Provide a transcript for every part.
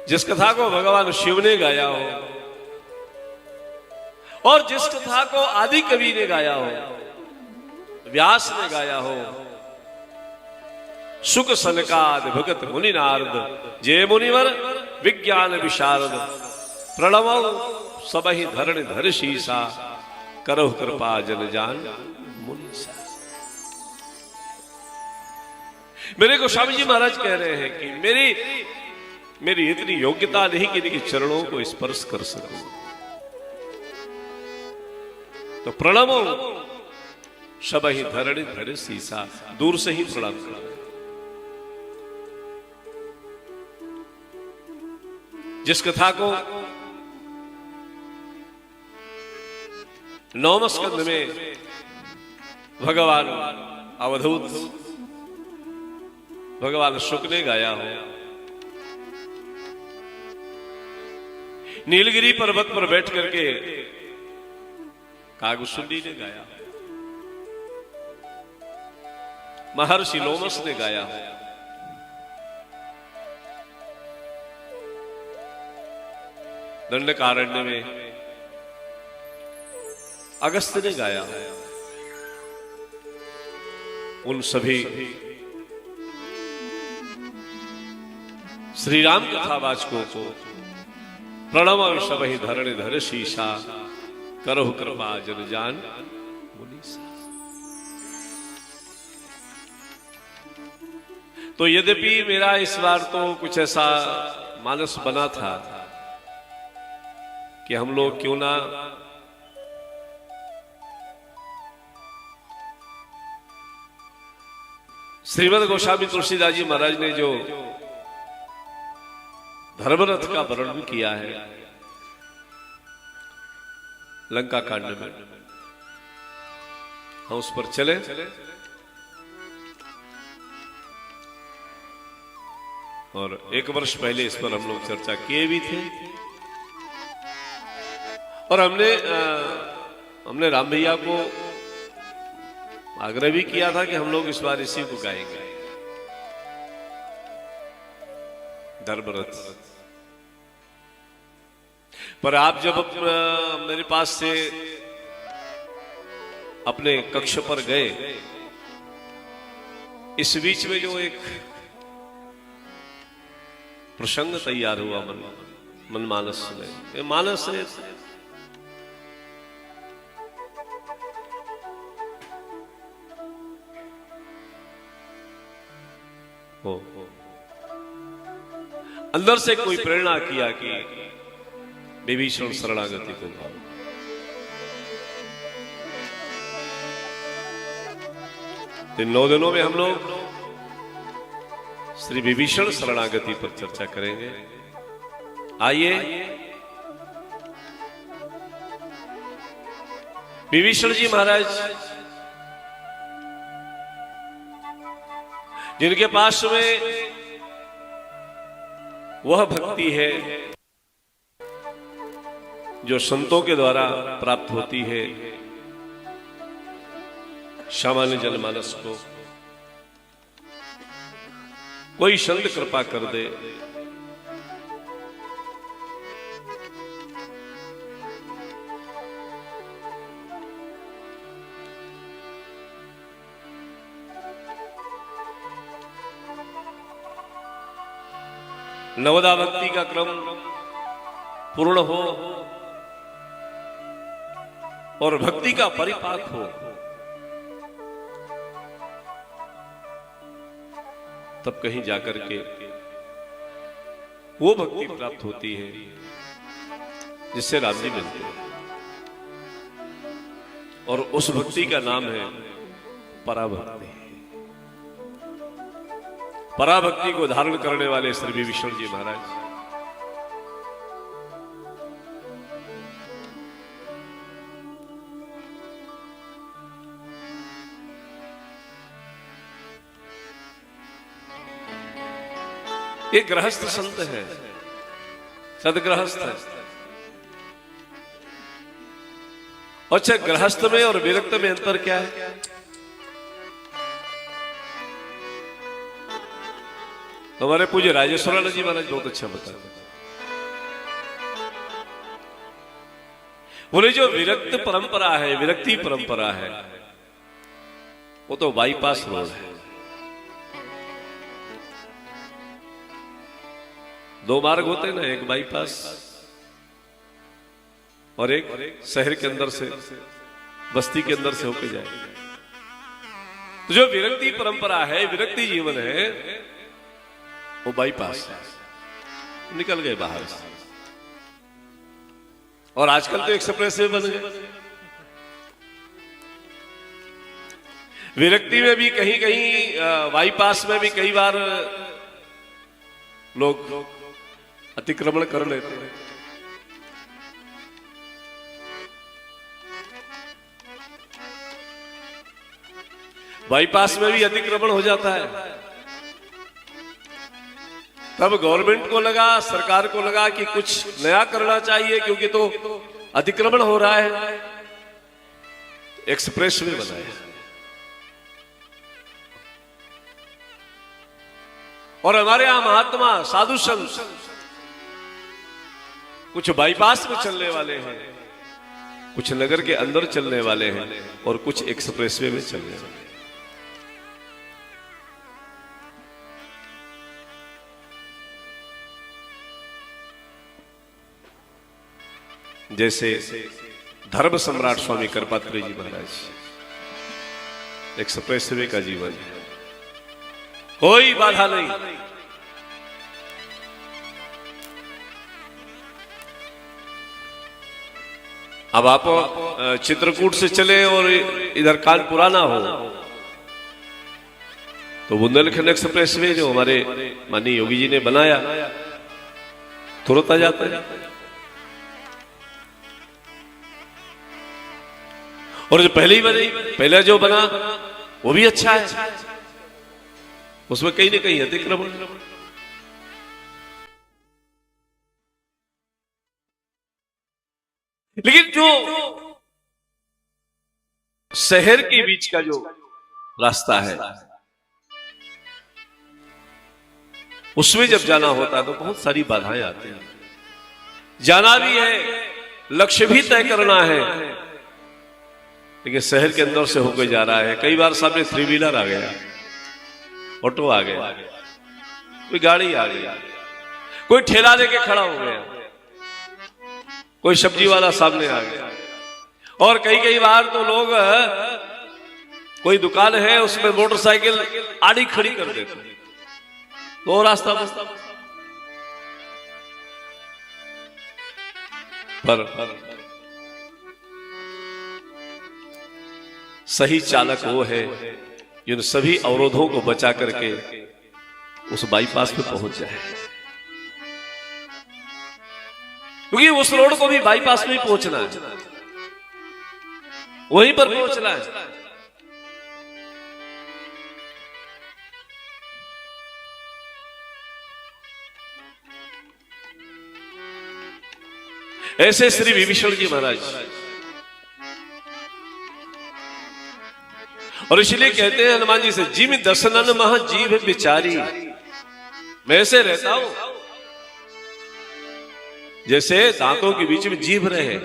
जिस कथा को भगवान शिव ने गाया हो और जिस कथा को आदि कवि ने गाया हो, व्यास ने गाया हो, सुख सनकाद भगत मुनि नारद जय मुनिवर विज्ञान विशारद प्रणव सबहि धरण धर शीसा करहु कृपा जन जान मुनि सा। मेरे गोस्वामी जी महाराज कह रहे हैं कि मेरी इतनी योग्यता नहीं कि इनके चरणों को स्पर्श कर सकूं, तो प्रणव सबहि धरण धर शीसा, दूर से ही प्रणाम करा। जिस कथा को नवम स्कंद में भगवान अवधूत भगवान शुक ने गाया हो, नीलगिरी पर्वत पर बैठ करके कागुसुंडी ने गाया, महर्षि लोमस ने गाया, दंडकारण्य में अगस्त्य ने गाया, उन सभी श्री राम कथावाचकों को प्रणव सबहि धरण धर शीसा करहु कृपा जन जान मुनि सा। तो यद्यपि मेरा इस बार तो कुछ ऐसा मानस बना था कि हम लोग क्यों ना श्रीमद् गोस्वामी तुलसीदास जी महाराज ने जो धर्मरथ का वर्णन किया है लंका कांड में, हम उस पर चले। और एक वर्ष पहले इस पर हम लोग चर्चा किए भी थे और हमने राम भैया को आग्रह भी किया था कि हम लोग इस बार इसी को गाएंगे, धर्मरथ। पर आप जब मेरे पास से अपने कक्ष पर गए, इस बीच में जो एक प्रसंग तैयार हुआ मनमानस में, ये मानस है, हो अंदर से कोई प्रेरणा किया कि विभीषण शरणागति को गाओ। इन 9 दिनों में हम लोग श्री विभीषण शरणागति पर चर्चा करेंगे। आइए विभीषण जी महाराज जिनके पास में वह भक्ति है जो संतों के द्वारा प्राप्त होती है, सामान्य जनमानस को कोई संत कृपा कर दे, नवदा भक्ति का क्रम पूर्ण हो और भक्ति का परिपाक हो, तब कहीं जाकर के वो भक्ति प्राप्त होती है जिससे राम जी मिलते हैं। और उस भक्ति का नाम है पराभक्ति। पराभक्ति को धारण करने वाले श्री विभीषण जी महाराज ये गृहस्थ संत है, सदगृहस्थ है। अच्छा, गृहस्थ में और विरक्त में अंतर क्या है? हमारे पूज्य राजेश्वरानंद जी महाराज बहुत अच्छा बताते हैं। बोले जो विरक्त परंपरा है, विरक्ति परंपरा है, वो तो बाईपास रोड है। दो मार्ग होते हैं ना, एक बाईपास और एक शहर के अंदर से, बस्ती के अंदर से होके जाए। तो जो विरक्ति परंपरा है, विरक्ति जीवन है, वो बाईपास है, निकल गए बाहर से। और आजकल तो एक्सप्रेस वे बन गए। विरक्ति में भी कहीं कहीं, बाईपास में भी कई बार लोग अतिक्रमण कर लेते हैं। बाईपास में भी अतिक्रमण हो जाता है। तब गवर्नमेंट को लगा, सरकार को लगा कि कुछ नया करना चाहिए, क्योंकि तो अतिक्रमण हो रहा है, एक्सप्रेस वे बनाया। और हमारे यहां महात्मा साधु संत कुछ बाईपास में चलने वाले हैं, कुछ नगर के अंदर चलने वाले हैं, और कुछ एक्सप्रेसवे में चलने वाले हैं। जैसे धर्म सम्राट स्वामी करपात्री जी महाराज, एक्सप्रेसवे का जीवन है, कोई बाधा नहीं। अब आप चित्रकूट से चले और इधर कानपुरा ना हो तो बुंदेलखंड एक्सप्रेसवे जो हमारे माननीय योगी जी ने बनाया, तुरंत आ जाता है। और जो पहले जो बना वो भी अच्छा है, उसमें कहीं ना कहीं अतिक्रमण। लेकिन जो शहर के बीच का जो रास्ता है, उसमें जब जाना होता है तो बहुत सारी बाधाएं आती हैं। जाना भी है, लक्ष्य भी तय करना है, लेकिन शहर के अंदर से होकर जा रहा है। कई बार सामने 3 व्हीलर आ गया, ऑटो आ गया, कोई गाड़ी आ गई, कोई ठेला लेके खड़ा हो गया, कोई सब्जी वाला सामने आ गया। और कई बार तो लोग, कोई दुकान है उसमें मोटरसाइकिल आड़ी खड़ी कर देते, तो रास्ता बसता। पर सही चालक वो है जिन सभी अवरोधों को बचा करके उस बाईपास पे पहुंच जाए, क्योंकि उस रोड को भी बाईपास में ही पहुंचना है, वहीं पर पहुंचना है। ऐसे श्री विभीषण जी महाराज, और इसलिए कहते हैं हनुमान जी से, जिम दसनन मह जीव बिचारी। मैं ऐसे रहता हूं जैसे दांतों के बीच में जीभ रहे।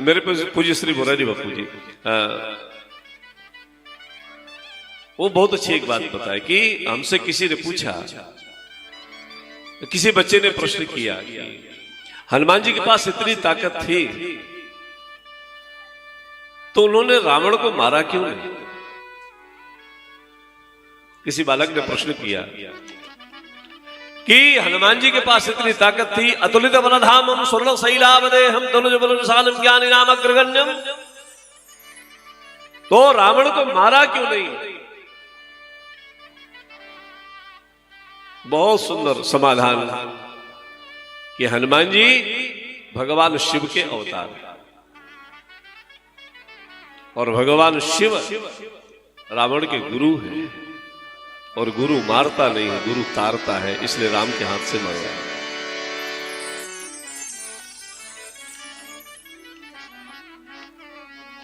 मेरे पूज्य श्री मुरारी बापू जी, वो बहुत अच्छी एक बात बताई कि हमसे किसी ने पूछा, किसी बच्चे ने प्रश्न किया कि हनुमान जी के पास इतनी ताकत थी तो उन्होंने रावण को मारा क्यों नहीं? किसी बालक ने प्रश्न किया कि हनुमान जी के पास इतनी ताकत थी, अतुलित बलधामम स्वर्ण शैलावदेहम तनुज बलशालम ज्ञानी नाम अग्रगण्यम, तो रावण को मारा क्यों नहीं? बहुत सुंदर समाधान कि हनुमान जी भगवान शिव के अवतार, और भगवान शिव रावण के गुरु हैं, और गुरु मारता नहीं है, गुरु तारता है, इसलिए राम के हाथ से मरवा।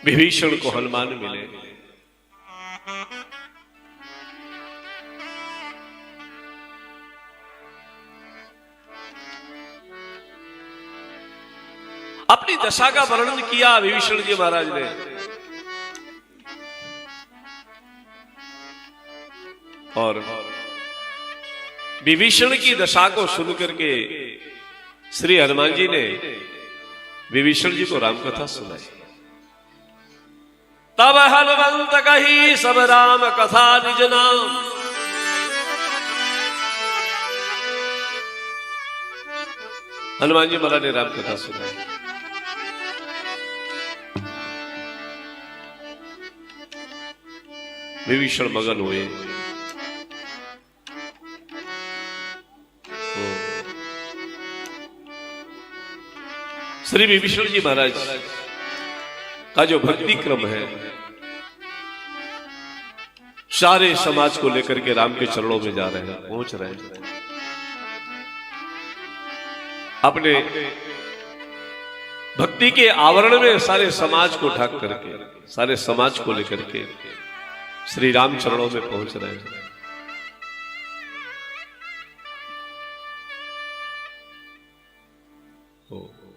विभीषण को हनुमान मिले, अपनी दशा का वर्णन किया विभीषण जी महाराज ने। और विभीषण की दशा को सुन करके श्री हनुमान जी ने विभीषण जी को रामकथा सुनाई। तब हनुमंत कही सब राम कथा निज नाम, हनुमान जी महाराज ने रामकथा सुनाई। विभीषण मगन हुए। श्री विभीषण जी महाराज का जो भक्ति क्रम है, सारे समाज को लेकर के राम के चरणों में जा रहे हैं, पहुंच रहे हैं। अपने भक्ति के आवरण में सारे समाज को ढक करके, सारे समाज को लेकर के श्री राम चरणों में पहुंच रहे हैं।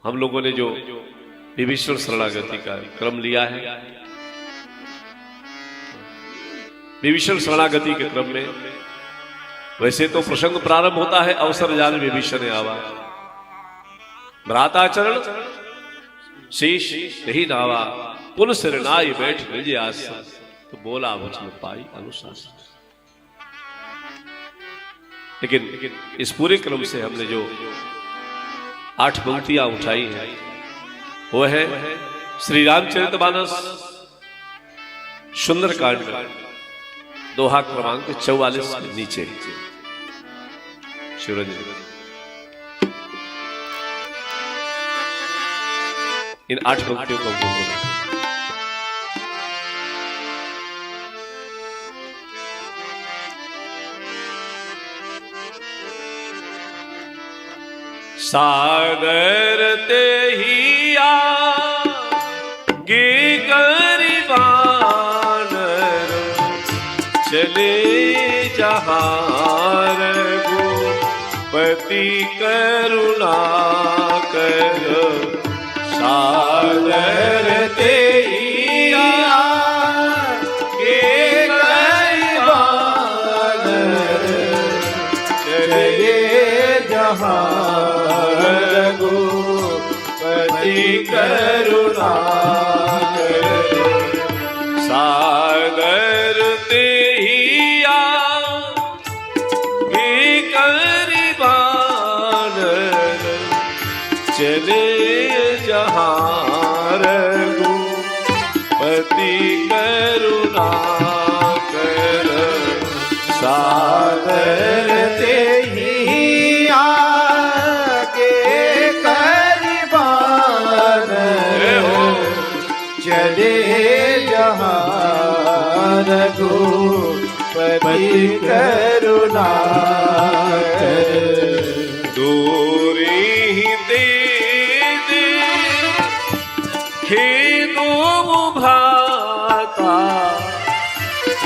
हम लोगों ने जो विभीषण शरणागति का क्रम लिया है, विभीषण शरणागति के क्रम में वैसे तो प्रसंग प्रारंभ होता है अवसर जान विभीषण आवा, भ्राताचरण शीश यही नावा, पुन सिर नाई बैठ निज आसन, तो बोला वचन पाई अनुशासन। लेकिन इस पूरे क्रम से हमने जो 8 पंक्तियां उठाई हैं वो है श्री रामचरितमानस सुंदरकांड दोहा क्रमांक 44 के नीचे। शिवरंजन इन 8 पंक्तियों को बोलना। सागर ते ही आगे गरीबान चले जहां रघुपति करुणा कर। सागर ते ही आगे गरीबान चले जहां करुणा कर। सागर ते ही आगे गरीबान चले जहां रघुपति करुणा कर। सागर ते ही चले जहां रघुपति करुणा कर। दूरी ही तेज खेदो भाता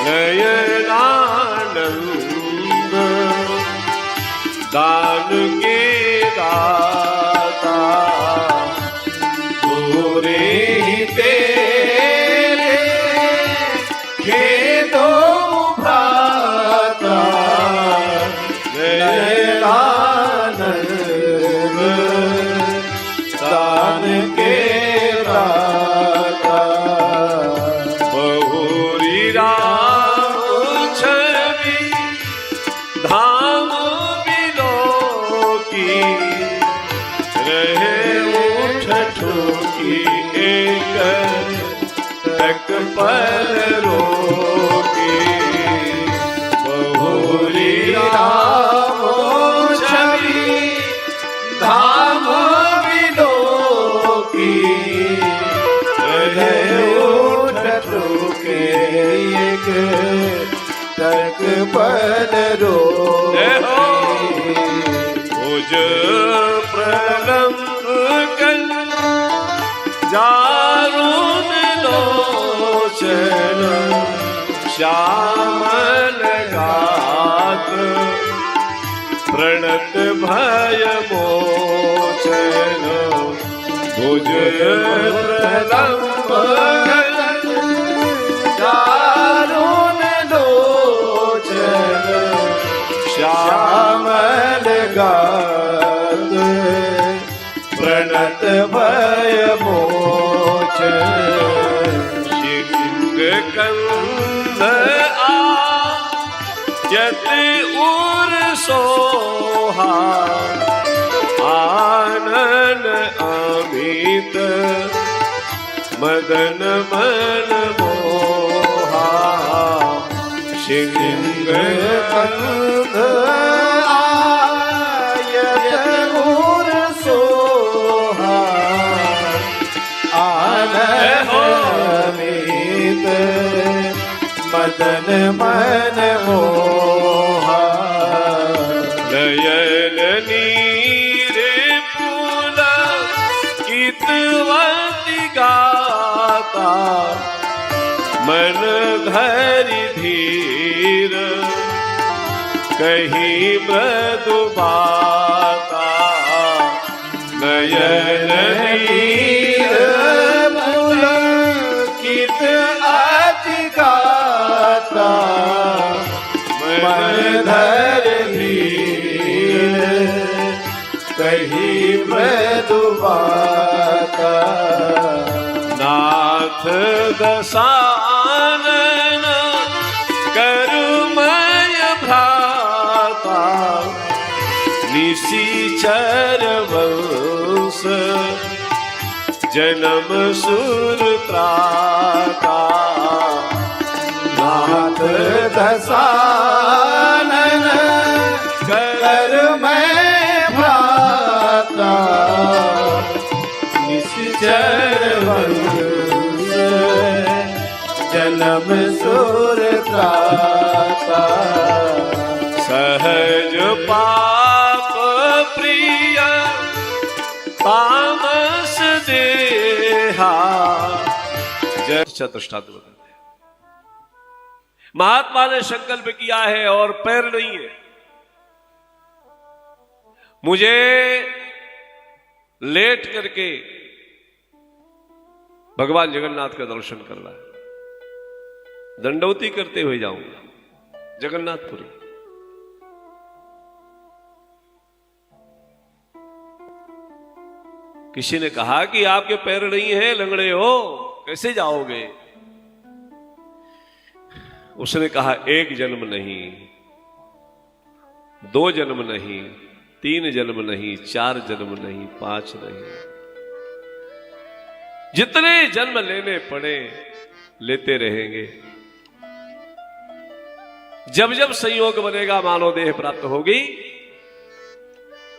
नयनानंद दान के दाता। दूरी तेरे खेदो भ्राता नयनानंद दान के दाता। बहुरी राम छवि धाम बिलो की रहे उठ ठोकी एक तक पर रोकी। बहुरी राम छवि धाम बिलो की रहे उठ ठोके एक तक पर रोकी। भुज प्रलंब कल जारुन लोचन श्यामल गात प्रणत भय मोचन। भुज मुझ प्रलंब दारुण लोचन श्यामल गात प्रणत भय मोचन शिंग कंद यति उर सोहा आनन अमित मदन मन मोहा शिंग कंद आयत उर सोहा आनंद अमित मदन मन मोहा नयन नीरे पुल कितवती गाता मन धरि धीर कहीं मृदु बाता नयन नीर पुलकित अति गाता मन धर धीर कहीं मृदु बाता नाथ दसानन करुमय भ्राता निशिचर वंश जन्म सुर त्राता नाथ दसानन कर मैं भ्राता निश्चर वंश जन्म सुर त्राता सहज पाप प्रिय तामस देहा जय चतुष्टांत बताते हैं। महात्मा ने संकल्प किया है और पैर नहीं है, मुझे लेट करके भगवान जगन्नाथ का दर्शन करना है, दंडवती करते हुए जाऊंगा जगन्नाथपुरी। किसी ने कहा कि आपके पैर नहीं है, लंगड़े हो, कैसे जाओगे? उसने कहा एक जन्म नहीं, दो जन्म नहीं, 3 जन्म नहीं, 4 जन्म नहीं, 5 नहीं, जितने जन्म लेने पड़े लेते रहेंगे। जब जब संयोग बनेगा मानव देह प्राप्त होगी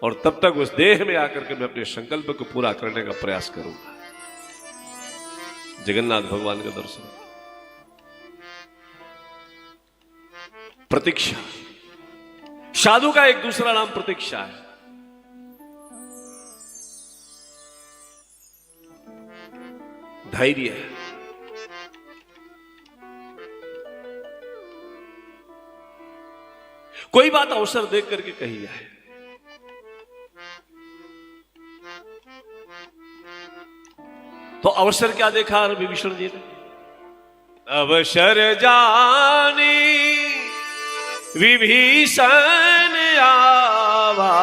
और तब तक उस देह में आकर के मैं अपने संकल्प को पूरा करने का प्रयास करूंगा। जगन्नाथ भगवान का दर्शन, प्रतीक्षा, साधु का एक दूसरा नाम प्रतीक्षा है। धैर्य है, कोई बात अवसर देख करके कही जाए। तो अवसर क्या देखा विभीषण जी ने? अवसर जानी विभीषण आवा,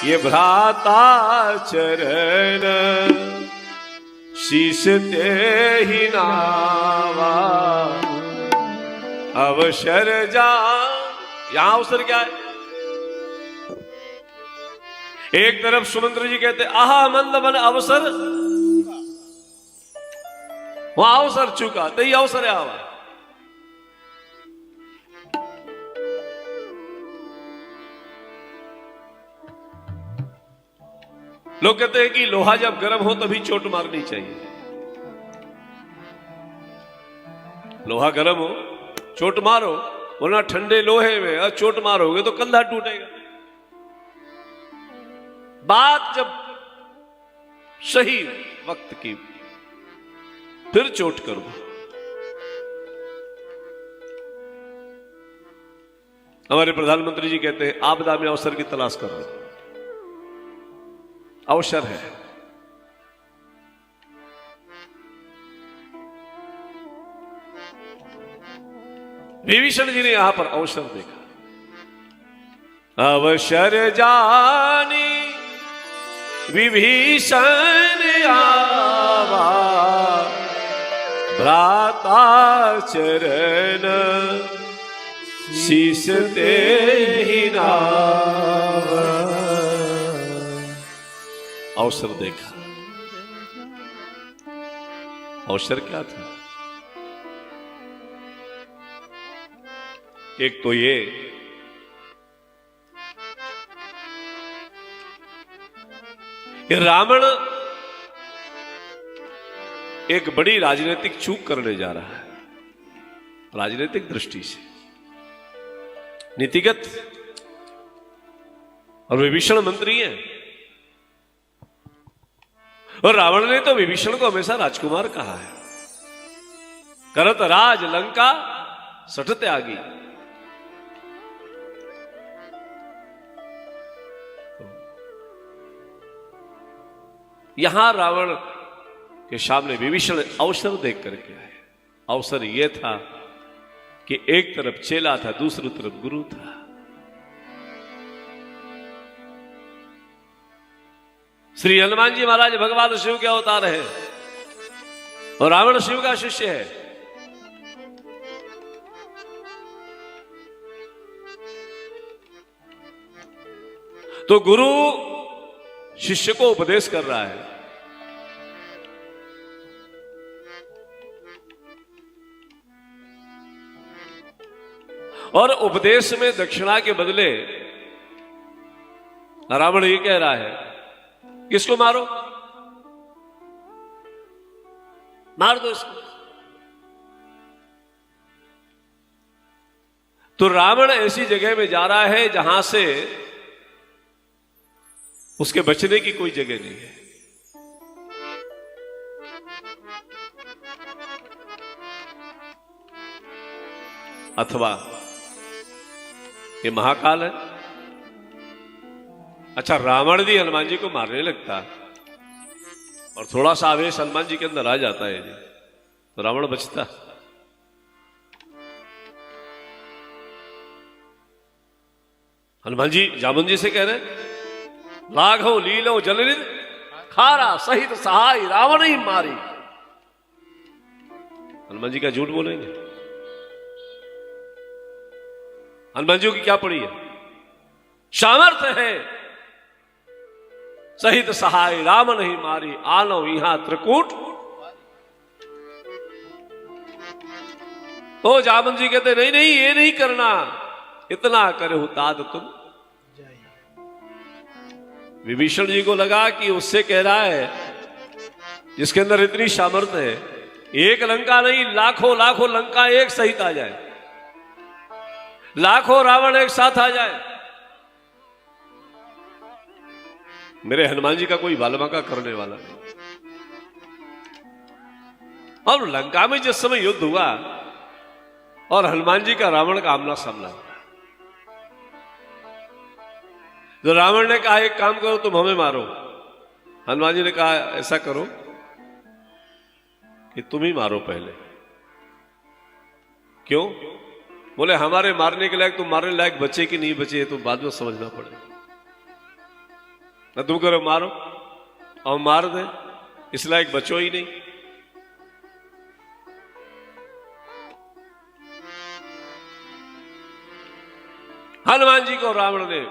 ये भ्राता चरण शीश ते ही नावा। अवसर जा, यहां अवसर क्या है? एक तरफ सुमंत्र जी कहते आहा मंद मन अवसर, वहां अवसर चुका तो ये अवसर आवा। लोग कहते हैं कि लोहा जब गर्म हो तभी चोट मारनी चाहिए। लोहा गर्म हो चोट मारो, वरना ठंडे लोहे में चोट मारोगे तो कंधा टूटेगा। बात जब सही वक्त की फिर चोट करो। हमारे प्रधानमंत्री जी कहते हैं आपदा में अवसर की तलाश करो। अवसर है, विभीषण जी ने यहां पर अवसर देखा। अवसर जानी विभीषण आवा, भ्राता चरण शीस ते ही नावा। अवसर देखा। अवसर क्या था? एक तो ये रावण एक बड़ी राजनीतिक चूक करने जा रहा है, राजनीतिक दृष्टि से, नीतिगत। और विभीषण मंत्री है, और रावण ने तो विभीषण को हमेशा राजकुमार कहा है। करत राज लंका सठ त्यागी। यहां रावण के सामने विभीषण अवसर देख करके आए। अवसर यह था कि एक तरफ चेला था, दूसरी तरफ गुरु था। श्री हनुमान जी महाराज भगवान शिव के अवतार है और रावण शिव का शिष्य है। तो गुरु शिष्य को उपदेश कर रहा है। और उपदेश में दक्षिणा के बदले रावण ये कह रहा है, किसको मारो, मार दो इसको। तो रावण ऐसी जगह में जा रहा है जहां से उसके बचने की कोई जगह नहीं है। अथवा ये महाकाल है। अच्छा, रावण भी हनुमान जी को मारने लगता और थोड़ा सा आवेश हनुमान जी के अंदर आ जाता है जी, तो रावण बचता। हनुमान जी जामुन जी से कह रहे, लाघव लीलो जलनिध खारा सहित सहाय रावण ही मारी। हनुमान जी का झूठ बोलेंगे? हनुमान जी की क्या पड़ी है? सामर्थ्य है सहित सहाय राम नहीं मारी, आलो यहां त्रिकूट। तो जामन जी कहते नहीं नहीं ये नहीं करना, इतना करे ताद तुम। विभीषण जी को लगा कि उससे कह रहा है जिसके अंदर इतनी सामर्थ्य है, एक लंका नहीं लाखों लाखों लंका एक सहित आ जाए, लाखों रावण एक साथ आ जाए, मेरे हनुमान जी का कोई वालमाका करने वाला नहीं। और लंका में जिस समय युद्ध हुआ और हनुमान जी का रावण का आमना सामना हुआ, तो रावण ने कहा एक काम करो तुम हमें मारो। हनुमान जी ने कहा ऐसा करो कि तुम ही मारो पहले। क्यों? बोले हमारे मारने के लायक तुम मारने लायक बचे कि नहीं बचे तो बाद में समझना पड़ेगा। ना तुम करो मारो और मार दे, इस लायक बचो ही नहीं। हनुमान जी को रावण ने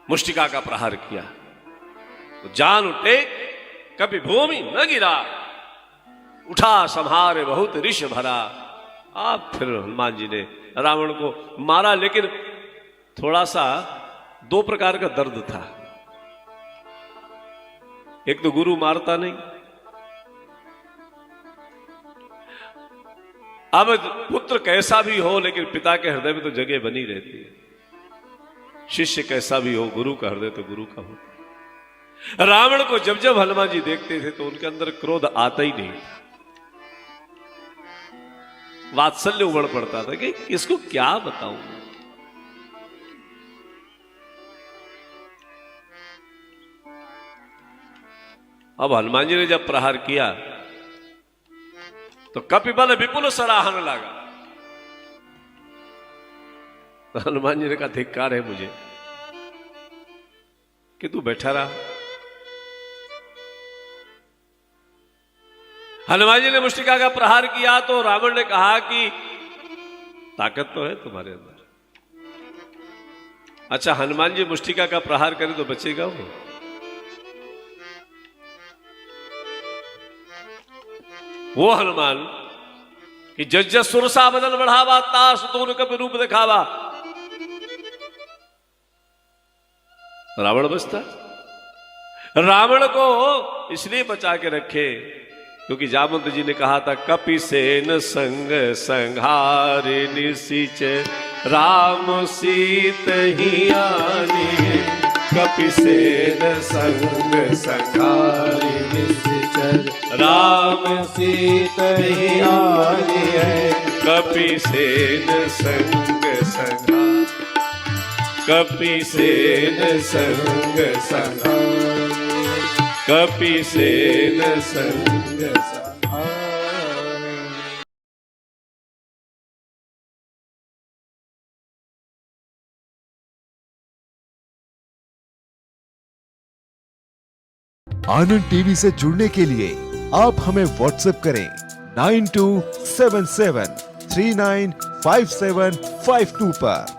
मुष्टिका का प्रहार किया तो जान उठे कभी भूमि न गिरा, उठा संहारे बहुत ऋष भरा। आप फिर हनुमान जी ने रावण को मारा, लेकिन थोड़ा सा दो प्रकार का दर्द था। एक तो गुरु मारता नहीं, अब पुत्र कैसा भी हो लेकिन पिता के हृदय में तो जगह बनी रहती है। शिष्य कैसा भी हो, गुरु का हृदय तो गुरु का होता। रावण को जब जब हनुमान जी देखते थे तो उनके अंदर क्रोध आता ही नहीं था, वात्सल्य उमड़ पड़ता था कि इसको क्या बताऊं। अब हनुमान जी ने जब प्रहार किया तो कपिबल विपुल सराहन लगा। तो हनुमान जी ने कहा धिक्कार है मुझे कि तू बैठा रहा। हनुमान जी ने मुष्टिका का प्रहार किया तो रावण ने कहा कि ताकत तो है तुम्हारे अंदर। अच्छा, हनुमान जी मुष्टिका का प्रहार करें तो बचेगा वो हनुमान कि जज जज सुरसा बदन बढ़ावा, तास तून कपि रूप दिखावा। रावण बचता। रावण को इसलिए बचा के रखे क्योंकि जामवंत जी ने कहा था कपि सेन संग संहारे निशिचर, राम सीत ही आनी। कपि सेन संग संहारे निशिचर, राम सीत ही आनी है। कपि सेन संग संहार, कपि सेन संग संहार, कपि सेन संग संहार। आनंद टीवी से जुड़ने के लिए आप हमें व्हाट्सएप करें 9277395752 पर।